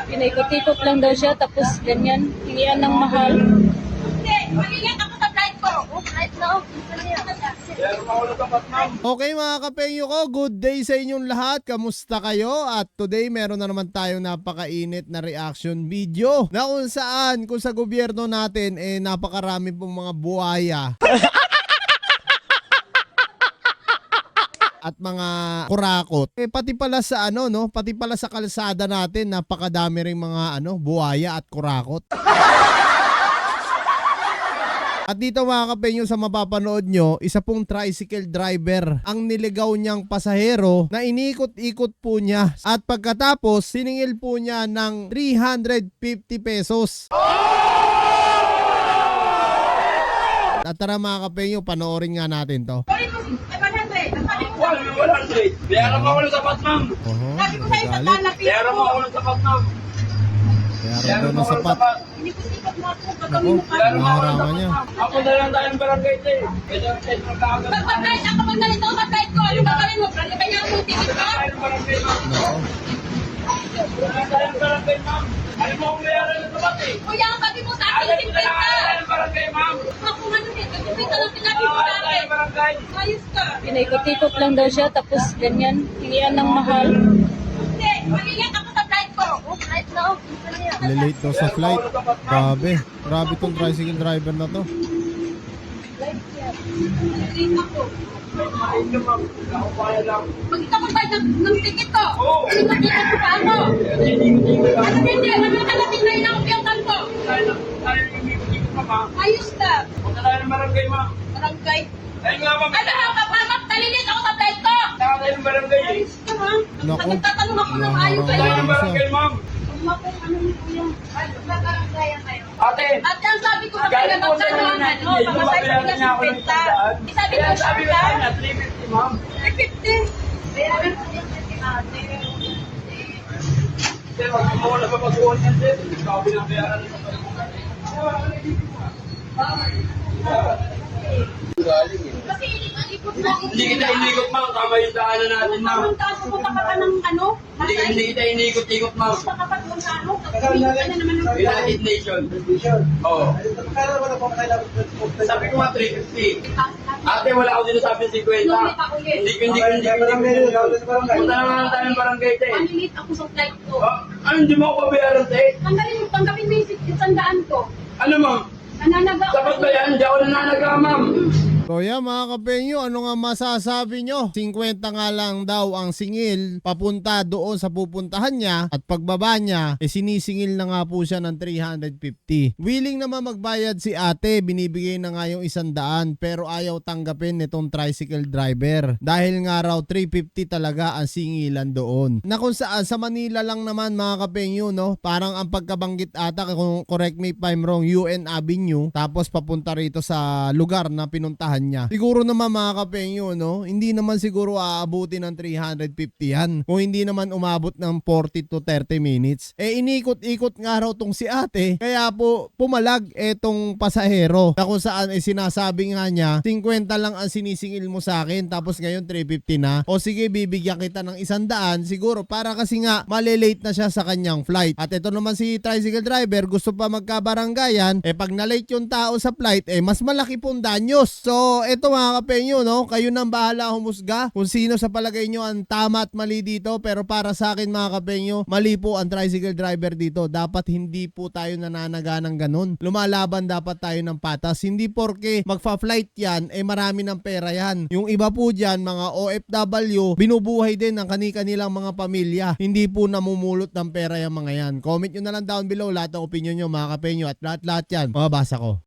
Pinaikot-ikot lang daw siya, tapos ganyan, hingian ng mahal. Okay mga kapengyo ko, good day sa inyong lahat. Kamusta kayo? At today meron na naman tayong napakainit na reaction video na kung saan, kung sa gobyerno natin napakarami pong mga buhaya at mga kurakot. Pati pala sa pati pala sa kalsada natin napakadami ring mga buhaya at kurakot. At dito mga kapengyo sa mapapanood nyo, isa pong tricycle driver ang niligaw niyang pasahero na inikot-ikot po niya. At pagkatapos, siningil po niya ng 350 pesos. At tara mga kapengyo, panoorin nga natin to. Wala, bayaran mo ako ng sapat, ma'am. Sabi ko sa'yo, tatanapin Bayaran mo ako ng sapat, ma'am. Kaya daw na sapat. Inikot-ikot mo ako, Naku, gagawin mo kayo. maharangan niya. Ako na lang tayong barangay ito eh. Kaya nagkakagal. Pagpapayat ako, pag nalito ako, pagpapayat ko, ano gagawin mo? Kaya mo ticket ko? Tayong barangay, ma'am. Naku. Wala tayong barangay, ma'am. Alam mo kung bayaran ng sapat eh. Kuya, ang sabi mo sa akin, Alam mo na lang 50. tayong barangay, ma'am. Ako ano eh, 50 lang sinabi mo Wala sa akin. tayong barangay. Ayos ka. Pinaikot-ikot lang daw siya, tapos ganyan, hingian ng mahal. Hindi, malingat ako sa flight ko. Oh, flight na ako. Lilate daw sa flight. Grabe. Grabe tong tricycle driver na to. Late ako. Ayun na, ma'am. Ako kaya lang. Pag ikaw magbayad ng ticket ko, Oo. ticket ko pa ako. Hindi. Ano hindi, ano nakalapit na yun ang piyangkan ko. Tayo yung ikot-ikot pa, ma'am. Ayos ka. Huwag na tayo ng barangay, ma'am. Barangay. Ayun nga, ma'am. Ano ha, papamak, talilit ako sa flight ko. Saka tayo ng barangay eh. Ayos ka ha. Naku. Nagtatanong ako ng ayos Tayo sa'yo. ng barangay, ma'am. Huwag mo akong ano ni kuya. Ay, magkarangayan kayo. Ate, At ang sabi ko galing magkano po sa magkano ang natin ano, eh. pamasay sa Bayaran niya ako ng 50. Sabi Kaya ko sabi ko siya, sa kanya, 350, ma'am. 350. Bayaran ko yung 50 ate. Sir, wag mo wala pa pag-uwan yan, sir. Ikaw binabayaran ng Kasi ikot mo. Hindi kita inikot, ma'am. Tama yung daanan natin, ma'am. Ang taas ko punta ka pa ng ano? Hindi kita inikot-ikot, ma'am. Punta ka pa doon sa ano? Tapos ka na naman ng United Nation. Oo. Sabi ko nga 350. Ate, wala ako sinasabing 50. Lumit ako ulit. Hindi ko. Punta na lang tayo ng barangay, te. Manilit ako sa flight ko. Ano, hindi mo ako pabayaran, te? Tanggapin mo yung sandaan ko. Ano, ma'am? Nananaga ako. Sapat ba yan? Hindi ako nananaga, ma'am. So yeah, mga kapengyo, ano nga masasabi nyo? 50 nga lang daw ang singil papunta doon sa pupuntahan niya at pagbaba niya, sinisingil na nga po siya ng 350. Willing naman magbayad si ate, binibigay na nga yung 100 pero ayaw tanggapin nitong tricycle driver. Dahil nga raw 350 talaga ang singilan doon. Na kung saan sa Manila lang naman mga kapengyo, no? Parang ang pagkabanggit ata, kung correct me if I'm wrong, UN Avenue, tapos papunta rito sa lugar na pinuntahan niya. Siguro naman mga kapengyo, no? Hindi naman siguro aabutin ng 350 yan. Kung hindi naman umabot ng 40 to 30 minutes. Inikot-ikot nga raw tong si ate. Kaya po pumalag etong pasahero. Na kung saan sinasabi nga niya, 50 lang ang sinisingil mo sa akin. Tapos ngayon 350 na. O sige, bibigyan kita ng 100. Siguro para kasi nga malilate na siya sa kanyang flight. At ito naman si tricycle driver, gusto pa magkabaranggayan. Pag na-late yung tao sa flight, mas malaki pong danyos. So, eto mga kapengyo, no? Kayo nang bahala humusga kung sino sa palagay nyo ang tama at mali dito. Pero para sa akin mga kapengyo, mali po ang tricycle driver dito. Dapat hindi po tayo nananaga ng ganun. Lumalaban dapat tayo ng patas. Hindi porke magfa-flight yan, marami ng pera yan. Yung iba po dyan, mga OFW, binubuhay din ng kanilang mga pamilya. Hindi po namumulot ng pera yung mga yan. Comment nyo na lang down below lahat ng opinion nyo mga kapengyo at lahat yan mababasa ko.